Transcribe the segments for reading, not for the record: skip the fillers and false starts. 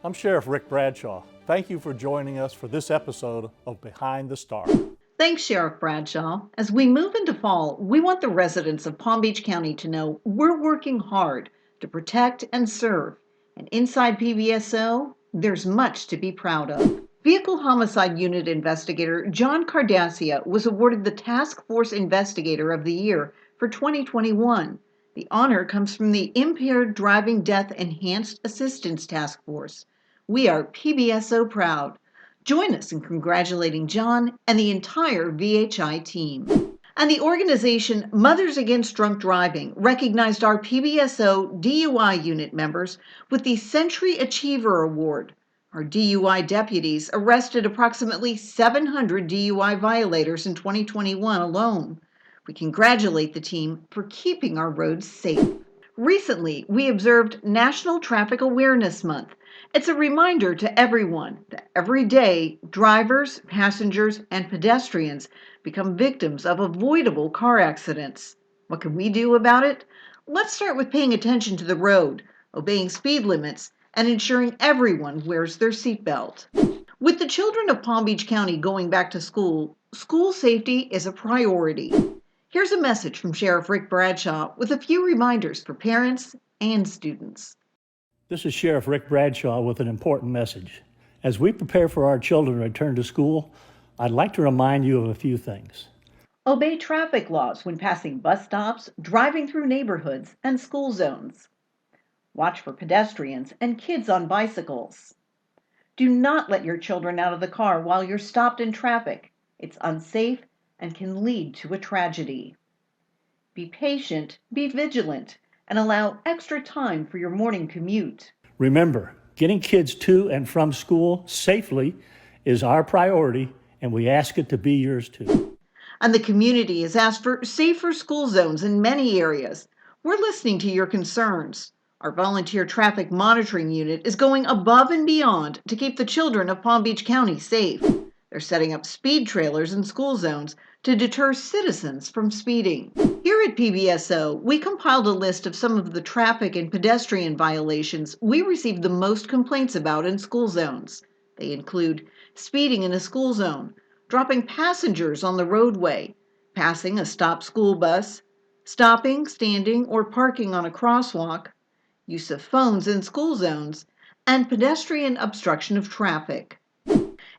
I'm Sheriff Rick Bradshaw. Thank you for joining us for this episode of Behind the Star. Thanks, Sheriff Bradshaw. As we move into fall, we want the residents of Palm Beach County to know we're working hard to protect and serve. And inside PBSO, there's much to be proud of. Vehicle Homicide Unit Investigator John Cardassia was awarded the Task Force Investigator of the Year for 2021. The honor comes from the Impaired Driving Death Enhanced Assistance Task Force. We are PBSO proud. Join us in congratulating John and the entire VHI team. And the organization Mothers Against Drunk Driving recognized our PBSO DUI unit members with the Century Achiever Award. Our DUI deputies arrested approximately 700 DUI violators in 2021 alone. We congratulate the team for keeping our roads safe. Recently, we observed National Traffic Awareness Month. It's a reminder to everyone that every day, drivers, passengers, and pedestrians become victims of avoidable car accidents. What can we do about it? Let's start with paying attention to the road, obeying speed limits, and ensuring everyone wears their seatbelt. With the children of Palm Beach County going back to school, school safety is a priority. Here's a message from Sheriff Rick Bradshaw with a few reminders for parents and students. This is Sheriff Rick Bradshaw with an important message. As we prepare for our children to return to school, I'd like to remind you of a few things. Obey traffic laws when passing bus stops, driving through neighborhoods, and school zones. Watch for pedestrians and kids on bicycles. Do not let your children out of the car while you're stopped in traffic. It's unsafe and can lead to a tragedy. Be patient, be vigilant, and allow extra time for your morning commute. Remember, getting kids to and from school safely is our priority, and we ask it to be yours too. And the community has asked for safer school zones in many areas. We're listening to your concerns. Our volunteer traffic monitoring unit is going above and beyond to keep the children of Palm Beach County safe. They're setting up speed trailers in school zones to deter citizens from speeding. Here at PBSO, we compiled a list of some of the traffic and pedestrian violations we received the most complaints about in school zones. They include speeding in a school zone, dropping passengers on the roadway, passing a stopped school bus, stopping, standing, or parking on a crosswalk, use of phones in school zones, and pedestrian obstruction of traffic.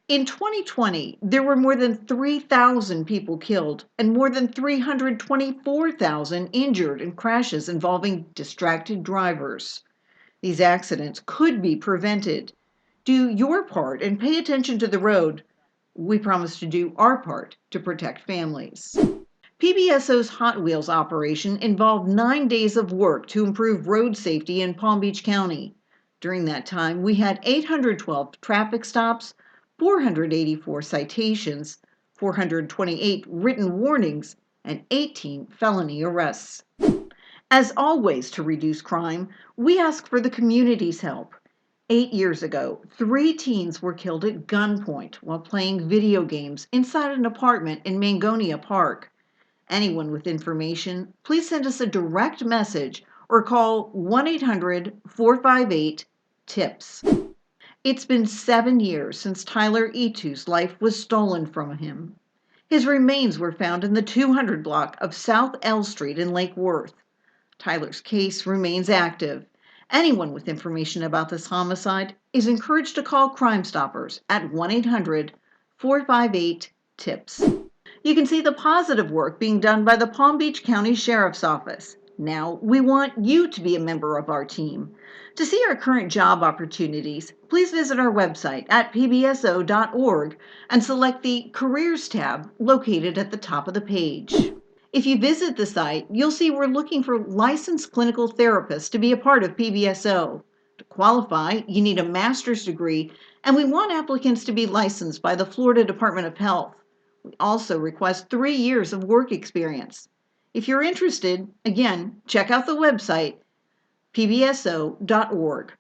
In 2020, there were more than 3,000 people killed and more than 324,000 injured in crashes involving distracted drivers. These accidents could be prevented. Do your part and pay attention to the road. We promise to do our part to protect families. PBSO's Hot Wheels operation involved 9 days of work to improve road safety in Palm Beach County. During that time, we had 812 traffic stops, 484 citations, 428 written warnings, and 18 felony arrests. As always, to reduce crime, we ask for the community's help. 8 years ago, 3 teens were killed at gunpoint while playing video games inside an apartment in Mangonia Park. Anyone with information, please send us a direct message or call 1-800-458-TIPS. It's been 7 years since Tyler Etu's life was stolen from him. His remains were found in the 200 block of South L Street in Lake Worth. Tyler's case remains active. Anyone with information about this homicide is encouraged to call Crime Stoppers at 1-800-458-TIPS. You can see the positive work being done by the Palm Beach County Sheriff's Office. Now, we want you to be a member of our team. To see our current job opportunities, please visit our website at pbso.org and select the Careers tab located at the top of the page. If you visit the site, you'll see we're looking for licensed clinical therapists to be a part of PBSO. To qualify, you need a master's degree, and we want applicants to be licensed by the Florida Department of Health. We also request 3 years of work experience. If you're interested, again, check out the website, pbso.org.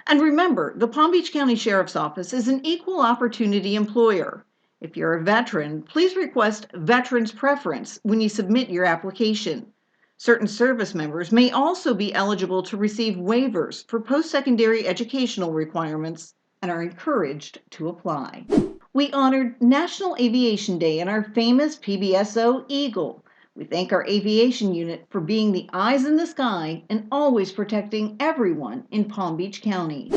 And remember, the Palm Beach County Sheriff's Office is an equal opportunity employer. If you're a veteran, please request Veterans Preference when you submit your application. Certain service members may also be eligible to receive waivers for post-secondary educational requirements and are encouraged to apply. We honored National Aviation Day and our famous PBSO Eagle. We thank our aviation unit for being the eyes in the sky and always protecting everyone in Palm Beach County.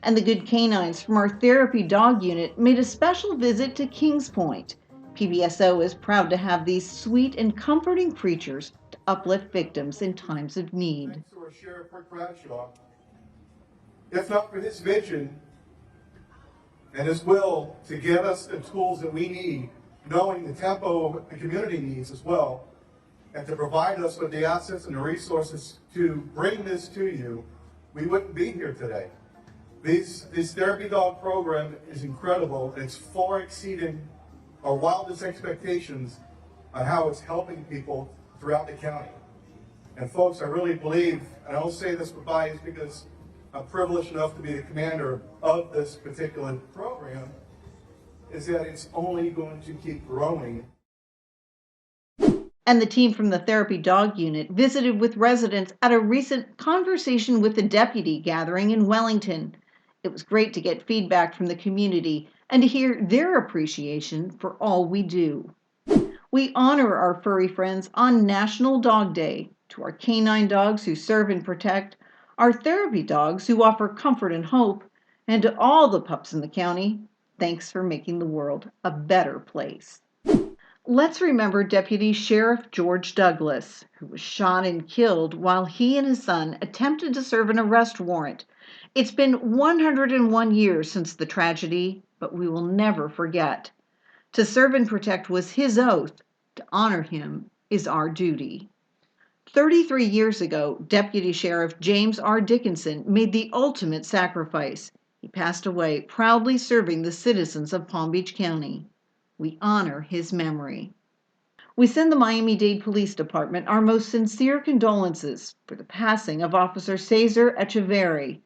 And the good canines from our therapy dog unit made a special visit to Kings Point. PBSO is proud to have these sweet and comforting creatures to uplift victims in times of need. Thanks to our Sheriff Rick Bradshaw. If not for his vision and his will to give us the tools that we need, knowing the tempo the community needs as well, and to provide us with the assets and the resources to bring this to you, we wouldn't be here today. This therapy dog program is incredible. It's far exceeding our wildest expectations on how it's helping people throughout the county. And folks, I really believe, and I don't say this with bias because I'm privileged enough to be the commander of this particular program, is that it's only going to keep growing. And the team from the therapy dog unit visited with residents at a recent Conversation with the Deputy gathering in Wellington. It was great to get feedback from the community and to hear their appreciation for all we do. We honor our furry friends on National Dog Day, to our canine dogs who serve and protect, our therapy dogs who offer comfort and hope, and to all the pups in the county, thanks for making the world a better place. Let's remember Deputy Sheriff George Douglas, who was shot and killed while he and his son attempted to serve an arrest warrant. It's been 101 years since the tragedy, but we will never forget. To serve and protect was his oath. To honor him is our duty. 33 years ago, Deputy Sheriff James R. Dickinson made the ultimate sacrifice. He passed away proudly serving the citizens of Palm Beach County. We honor his memory. We send the Miami-Dade Police Department our most sincere condolences for the passing of Officer Cesar Echeverri.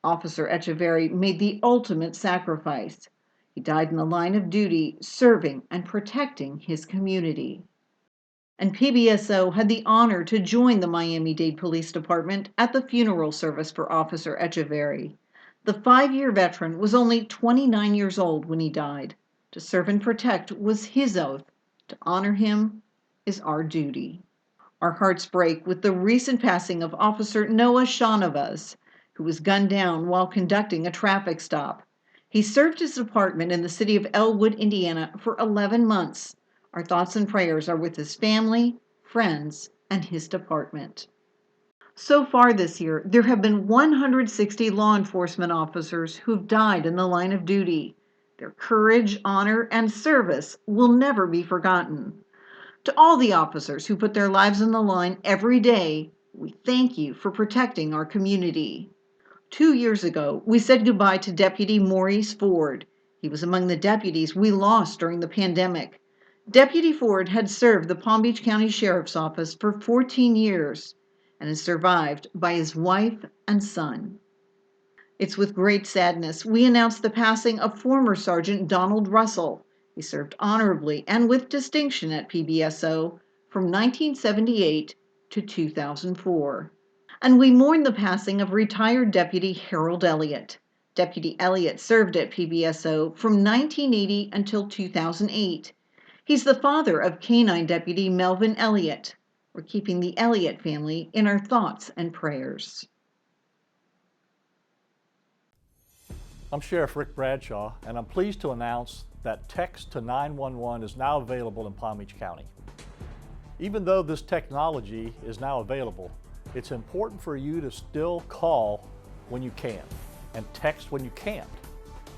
Officer Echeverri made the ultimate sacrifice. He died in the line of duty, serving and protecting his community. And PBSO had the honor to join the Miami-Dade Police Department at the funeral service for Officer Echeverri. The 5-year veteran was only 29 years old when he died. To serve and protect was his oath. To honor him is our duty. Our hearts break with the recent passing of Officer Noah Shahnavaz, who was gunned down while conducting a traffic stop. He served his department in the city of Elwood, Indiana for 11 months. Our thoughts and prayers are with his family, friends, and his department. So far this year, there have been 160 law enforcement officers who've died in the line of duty. Their courage, honor, and service will never be forgotten. To all the officers who put their lives on the line every day, we thank you for protecting our community. 2 years ago, we said goodbye to Deputy Maurice Ford. He was among the deputies we lost during the pandemic. Deputy Ford had served the Palm Beach County Sheriff's Office for 14 years and is survived by his wife and son. It's with great sadness we announce the passing of former Sergeant Donald Russell. He served honorably and with distinction at PBSO from 1978 to 2004. And we mourn the passing of retired Deputy Harold Elliott. Deputy Elliott served at PBSO from 1980 until 2008. He's the father of Canine Deputy Melvin Elliott. We're keeping the Elliott family in our thoughts and prayers. I'm Sheriff Rick Bradshaw, and I'm pleased to announce that text to 911 is now available in Palm Beach County. Even though this technology is now available, it's important for you to still call when you can and text when you can't.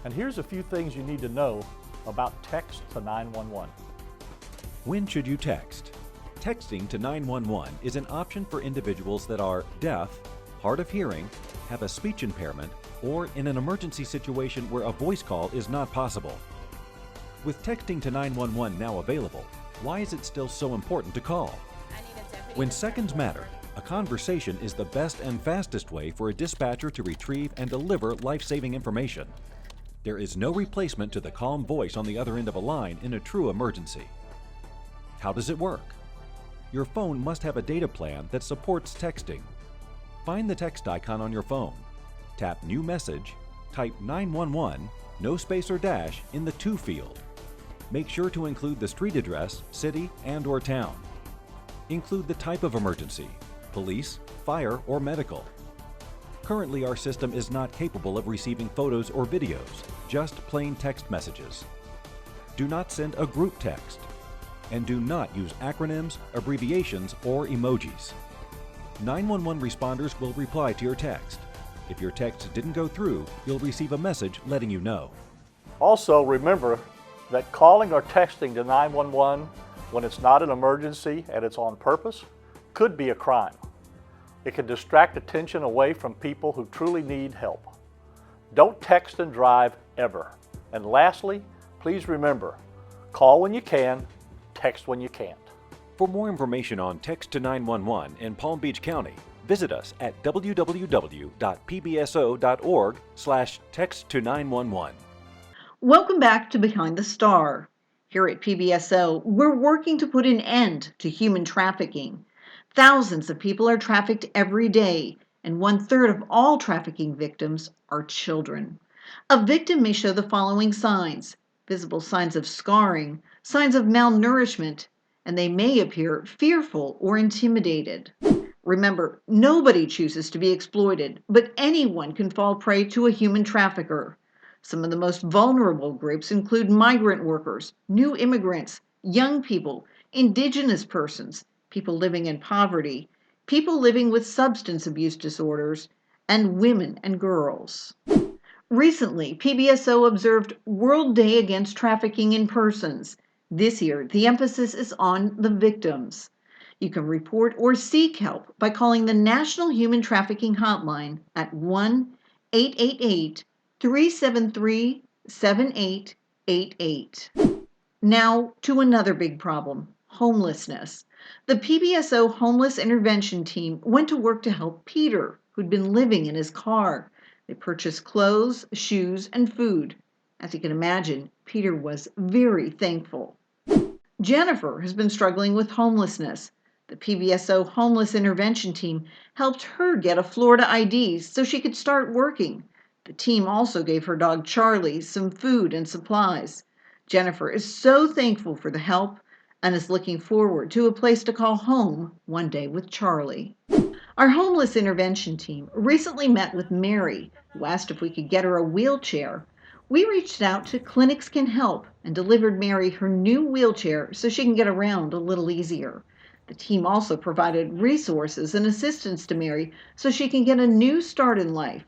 And here's a few things you need to know about text to 911. When should you text? Texting to 911 is an option for individuals that are deaf, hard of hearing, have a speech impairment, or in an emergency situation where a voice call is not possible. With texting to 911 now available, why is it still so important to call? When seconds matter, a conversation is the best and fastest way for a dispatcher to retrieve and deliver life-saving information. There is no replacement to the calm voice on the other end of a line in a true emergency. How does it work? your phone must have a data plan that supports texting. Find the text icon on your phone, tap New Message, type 911, no space or dash in the To field. Make sure to include the street address, city, and/or town. Include the type of emergency, police, fire, or medical. Currently, our system is not capable of receiving photos or videos, just plain text messages. Do not send a group text. And do not use acronyms, abbreviations, or emojis. 911 responders will reply to your text. If your text didn't go through, you'll receive a message letting you know. Also, remember that calling or texting to 911 when it's not an emergency and it's on purpose could be a crime. It can distract attention away from people who truly need help. Don't text and drive ever. And lastly, please remember, call when you can, text when you can't. For more information on Text to 911 in Palm Beach County, visit us at www.pbso.org/text-to-911. Welcome back to Behind the Star. Here at PBSO, we're working to put an end to human trafficking. Thousands of people are trafficked every day, and 1/3 of all trafficking victims are children. A victim may show the following signs: visible signs of scarring, signs of malnourishment, and they may appear fearful or intimidated. Remember, nobody chooses to be exploited, but anyone can fall prey to a human trafficker. Some of the most vulnerable groups include migrant workers, new immigrants, young people, indigenous persons, people living in poverty, people living with substance abuse disorders, and women and girls. Recently, PBSO observed World Day Against Trafficking in Persons. This year, the emphasis is on the victims. You can report or seek help by calling the National Human Trafficking Hotline at 1-888-373-7888. Now to another big problem: homelessness. The PBSO Homeless Intervention Team went to work to help Peter, who'd been living in his car. They purchased clothes, shoes, and food. As you can imagine, Peter was very thankful. Jennifer has been struggling with homelessness. The PBSO Homeless Intervention Team helped her get a Florida ID so she could start working. The team also gave her dog Charlie some food and supplies. Jennifer is so thankful for the help and is looking forward to a place to call home one day with Charlie. Our homeless intervention team recently met with Mary, who asked if we could get her a wheelchair. We reached out to Clinics Can Help and delivered Mary her new wheelchair so she can get around a little easier. The team also provided resources and assistance to Mary so she can get a new start in life.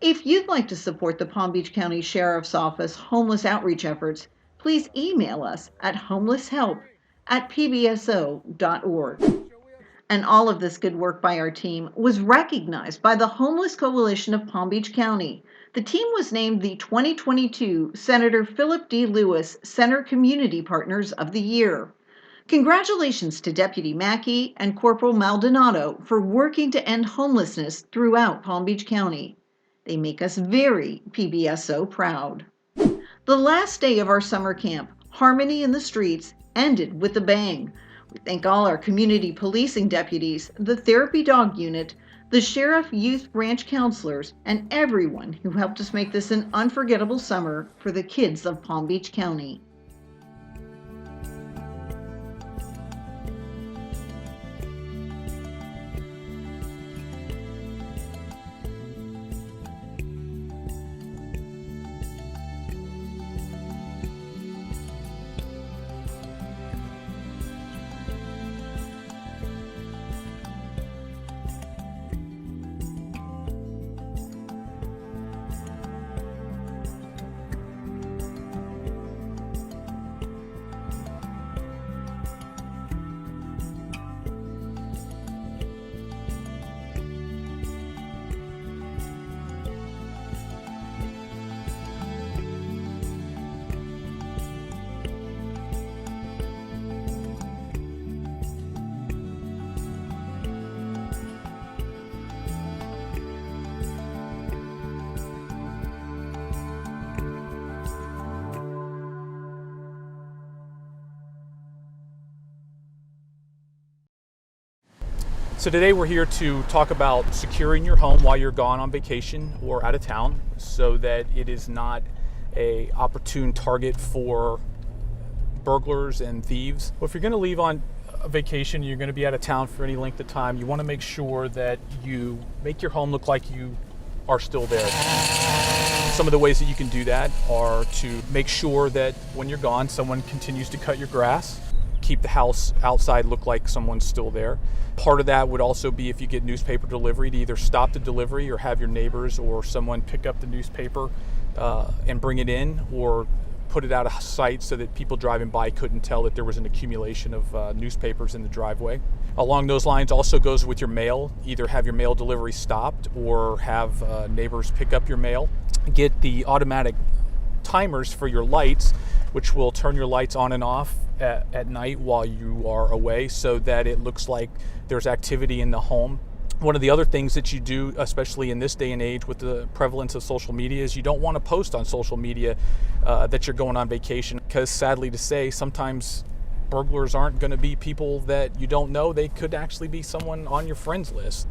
If you'd like to support the Palm Beach County Sheriff's Office homeless outreach efforts, please email us at homelesshelp@pbso.org. And all of this good work by our team was recognized by the Homeless Coalition of Palm Beach County. The team was named the 2022 Senator Philip D. Lewis Center Community Partners of the Year. Congratulations to Deputy Mackey and Corporal Maldonado for working to end homelessness throughout Palm Beach County. They make us very PBSO proud. The last day of our summer camp, Harmony in the Streets, ended with a bang. We thank all our community policing deputies, the therapy dog unit, the Sheriff Youth Branch counselors, and everyone who helped us make this an unforgettable summer for the kids of Palm Beach County. So today we're here to talk about securing your home while you're gone on vacation or out of town so that it is not an opportune target for burglars and thieves. Well, if you're going to leave on a vacation, you're going to be out of town for any length of time, you want to make sure that you make your home look like you are still there. Some of the ways that you can do that are to make sure that when you're gone, someone continues to cut your grass. Keep the house outside look like someone's still there. Part of that would also be if you get newspaper delivery to either stop the delivery or have your neighbors or someone pick up the newspaper and bring it in, or put it out of sight so that people driving by couldn't tell that there was an accumulation of newspapers in the driveway. Along those lines also goes with your mail. Either have your mail delivery stopped or have neighbors pick up your mail. Get the automatic timers for your lights, which will turn your lights on and off at night while you are away so that it looks like there's activity in the home. One of the other things that you do, especially in this day and age with the prevalence of social media, is you don't want to post on social media that you're going on vacation, because sadly to say, sometimes burglars aren't going to be people that you don't know. They could actually be someone on your friends list.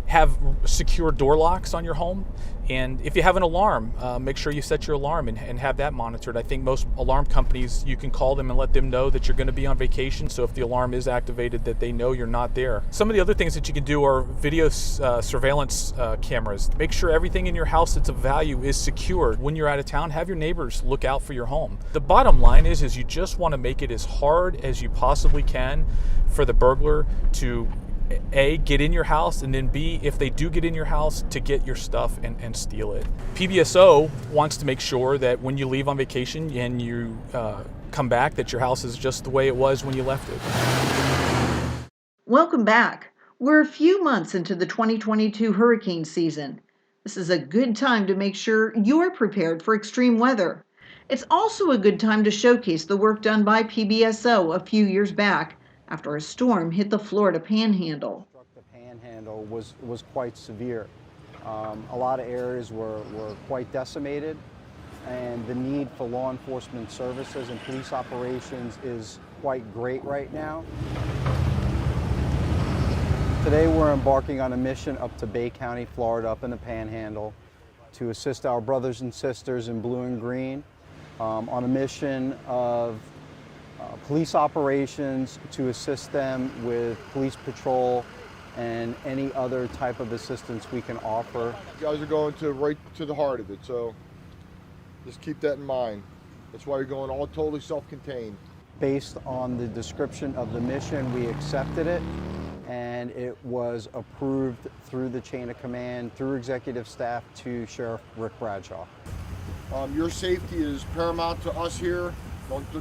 Have secure door locks on your home, and if you have an alarm, make sure you set your alarm and have that monitored. I think most alarm companies, you can call them and let them know that you're going to be on vacation, so if the alarm is activated, that they know you're not there. Some of the other things that you can do are video surveillance cameras. Make sure everything in your house that's of value is secured. When you're out of town, have your neighbors look out for your home. The bottom line is you just want to make it as hard as you possibly can for the burglar to A, get in your house, and then B, if they do get in your house, to get your stuff and steal it. PBSO wants to make sure that when you leave on vacation and you come back, that your house is just the way it was when you left it. Welcome back. We're a few months into the 2022 hurricane season. This is a good time to make sure you're prepared for extreme weather. It's also a good time to showcase the work done by PBSO a few years back after a storm hit the Florida Panhandle. The Panhandle was quite severe. A lot of areas were quite decimated, and the need for law enforcement services and police operations is quite great right now. Today we're embarking on a mission up to Bay County, Florida, up in the Panhandle, to assist our brothers and sisters in blue and green on a mission of police operations, to assist them with police patrol and any other type of assistance we can offer. You guys are going right to the heart of it, so just keep that in mind. That's why you're going all totally self-contained. Based on the description of the mission, we accepted it, and it was approved through the chain of command, through executive staff to Sheriff Rick Bradshaw. Your safety is paramount to us here.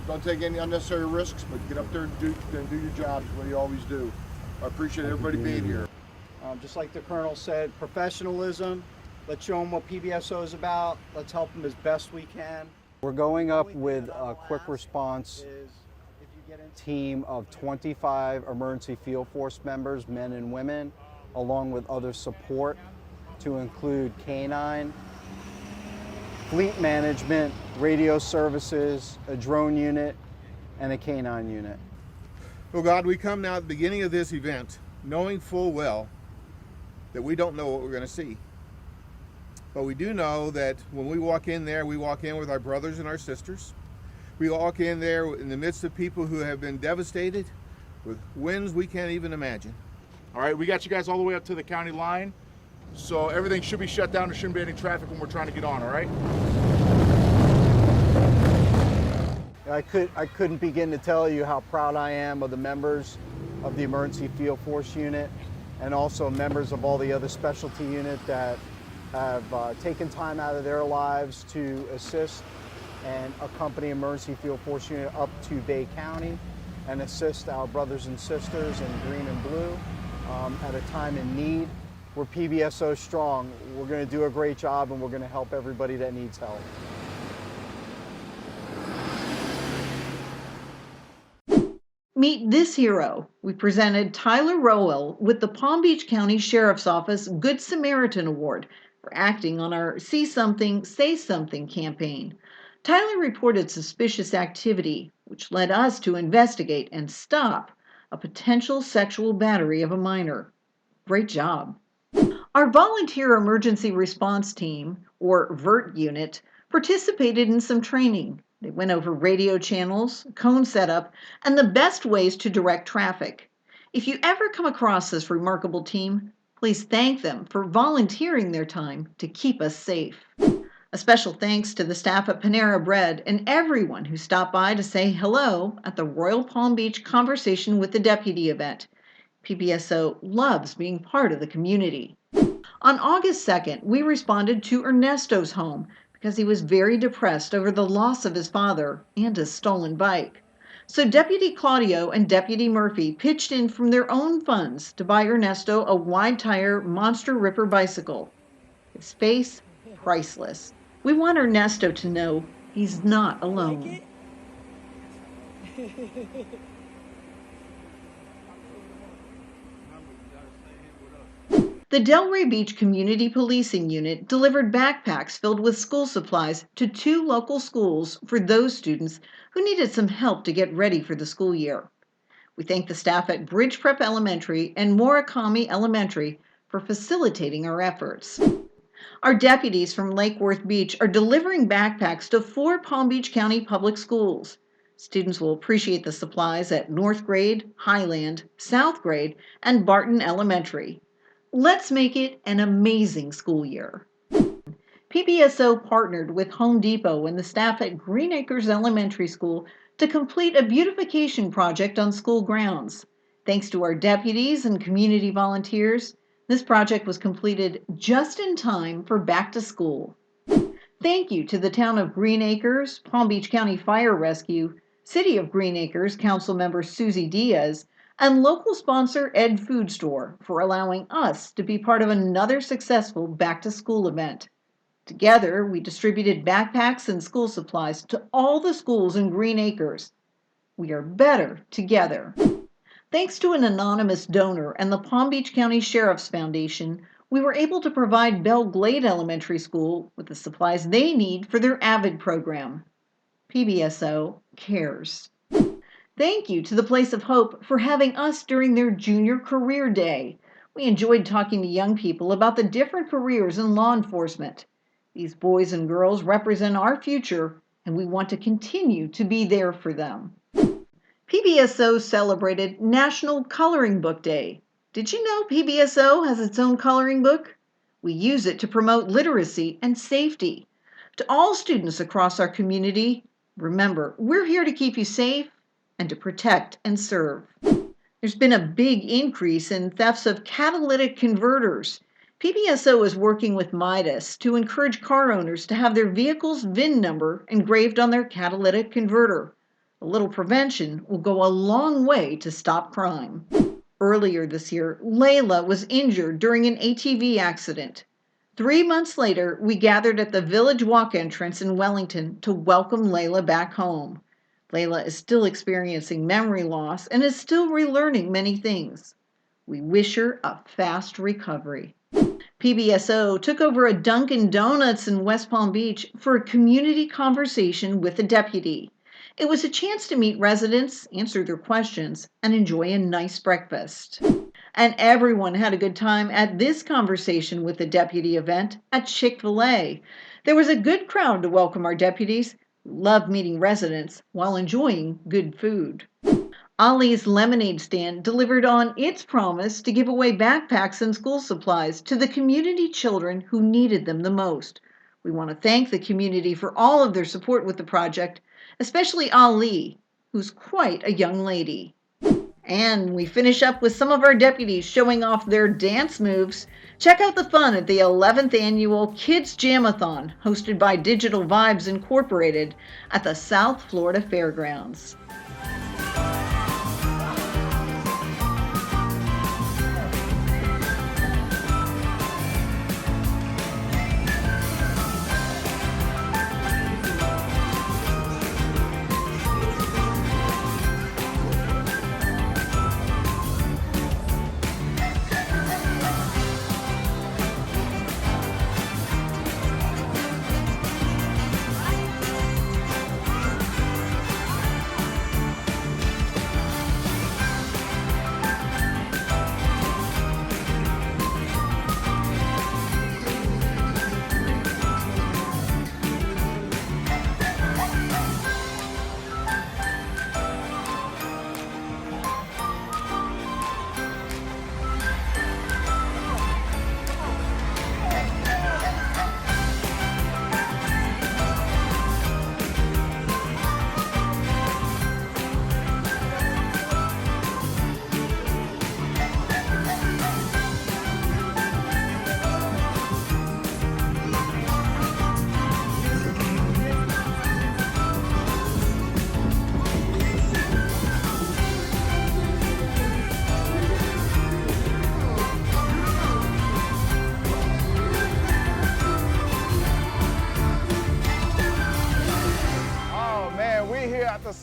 Don't take any unnecessary risks, but get up there and do your jobs, what you always do. I appreciate everybody being here. Just like the Colonel said, professionalism. Let's show them what PBSO is about. Let's help them as best we can. We're going up with a quick response team of 25 emergency field force members, men and women, along with other support to include K-9, fleet management, radio services, a drone unit, and a K-9 unit. Oh God, we come now at the beginning of this event knowing full well that we don't know what we're going to see. But we do know that when we walk in there, we walk in with our brothers and our sisters. We walk in there in the midst of people who have been devastated with winds we can't even imagine. All right, we got you guys all the way up to the county line, so everything should be shut down. There shouldn't be any traffic when we're trying to get on, all right? I couldn't begin to tell you how proud I am of the members of the Emergency Field Force Unit, and also members of all the other specialty units that have taken time out of their lives to assist and accompany Emergency Field Force Unit up to Bay County and assist our brothers and sisters in green and blue at a time in need. We're PBSO strong. We're going to do a great job, and we're going to help everybody that needs help. Meet this hero. We presented Tyler Rowell with the Palm Beach County Sheriff's Office Good Samaritan Award for acting on our See Something, Say Something campaign. Tyler reported suspicious activity, which led us to investigate and stop a potential sexual battery of a minor. Great job. Our volunteer emergency response team, or VERT unit, participated in some training. They went over radio channels, cone setup, and the best ways to direct traffic. If you ever come across this remarkable team, please thank them for volunteering their time to keep us safe. A special thanks to the staff at Panera Bread and everyone who stopped by to say hello at the Royal Palm Beach Conversation with the Deputy event. PBSO loves being part of the community. On August 2nd, we responded to Ernesto's home because he was very depressed over the loss of his father and his stolen bike. So Deputy Claudio and Deputy Murphy pitched in from their own funds to buy Ernesto a wide-tire Monster Ripper bicycle. His face, priceless. We want Ernesto to know he's not alone. The Delray Beach Community Policing Unit delivered backpacks filled with school supplies to 2 local schools for those students who needed some help to get ready for the school year. We thank the staff at Bridge Prep Elementary and Murakami Elementary for facilitating our efforts. Our deputies from Lake Worth Beach are delivering backpacks to 4 Palm Beach County public schools. Students will appreciate the supplies at North Grade, Highland, South Grade, and Barton Elementary. Let's make it an amazing school year. PBSO partnered with Home Depot and the staff at Green Acres Elementary School to complete a beautification project on school grounds. Thanks to our deputies and community volunteers, this project was completed just in time for back to school. Thank you to the town of Green Acres, Palm Beach County Fire Rescue, City of Green Acres Councilmember Susie Diaz, and local sponsor Ed Food Store for allowing us to be part of another successful back-to-school event. Together, we distributed backpacks and school supplies to all the schools in Green Acres. We are better together. Thanks to an anonymous donor and the Palm Beach County Sheriff's Foundation, we were able to provide Belle Glade Elementary School with the supplies they need for their AVID program. PBSO cares. Thank you to the Place of Hope for having us during their Junior Career Day. We enjoyed talking to young people about the different careers in law enforcement. These boys and girls represent our future, and we want to continue to be there for them. PBSO celebrated National Coloring Book Day. Did you know PBSO has its own coloring book? We use it to promote literacy and safety. To all students across our community, remember, we're here to keep you safe and to protect and serve. There's been a big increase in thefts of catalytic converters. PBSO is working with Midas to encourage car owners to have their vehicle's VIN number engraved on their catalytic converter. A little prevention will go a long way to stop crime. Earlier this year, Layla was injured during an ATV accident. 3 months later, we gathered at the Village Walk entrance in Wellington to welcome Layla back home. Layla is still experiencing memory loss and is still relearning many things. We wish her a fast recovery. PBSO took over a Dunkin' Donuts in West Palm Beach for a community conversation with a deputy. It was a chance to meet residents, answer their questions, and enjoy a nice breakfast. And everyone had a good time at this conversation with the deputy event at Chick-fil-A. There was a good crowd to welcome our deputies. Love meeting residents while enjoying good food. Ollie's lemonade stand delivered on its promise to give away backpacks and school supplies to the community children who needed them the most. We want to thank the community for all of their support with the project, especially Ollie, who's quite a young lady. And we finish up with some of our deputies showing off their dance moves. Check out the fun at the 11th annual Kids Jamathon, hosted by Digital Vibes Incorporated at the South Florida Fairgrounds.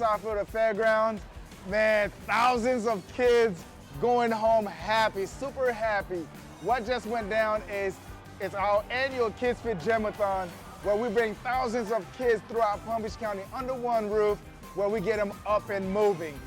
outside for the fairgrounds. Man, thousands of kids going home happy, super happy. What just went down is it's our annual Kids Fit Gym-a-thon, where we bring thousands of kids throughout Palm Beach County under one roof, where we get them up and moving.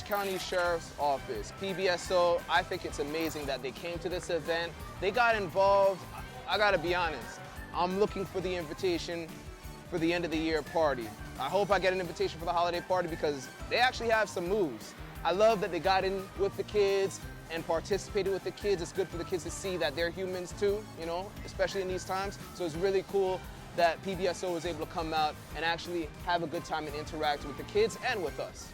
County Sheriff's Office, PBSO, I think it's amazing that they came to this event. They got involved. I gotta be honest, I'm looking for the invitation for the end of the year party. I hope I get an invitation for the holiday party because they actually have some moves. I love that they got in with the kids and participated with the kids. It's good for the kids to see that they're humans too, you know, especially in these times. So it's really cool that PBSO was able to come out and actually have a good time and interact with the kids and with us.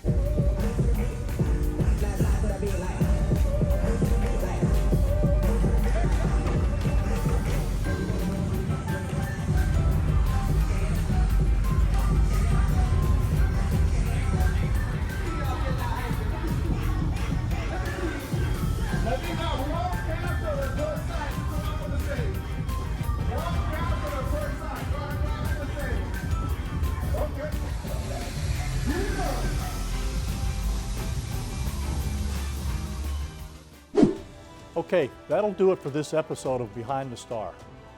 Okay, that'll do it for this episode of Behind the Star.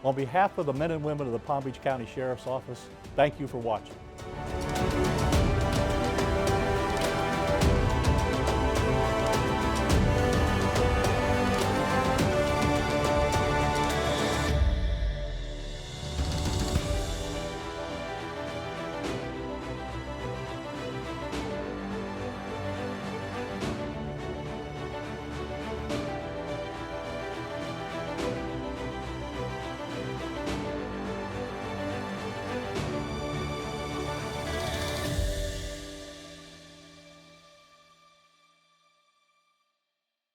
On behalf of the men and women of the Palm Beach County Sheriff's Office, thank you for watching.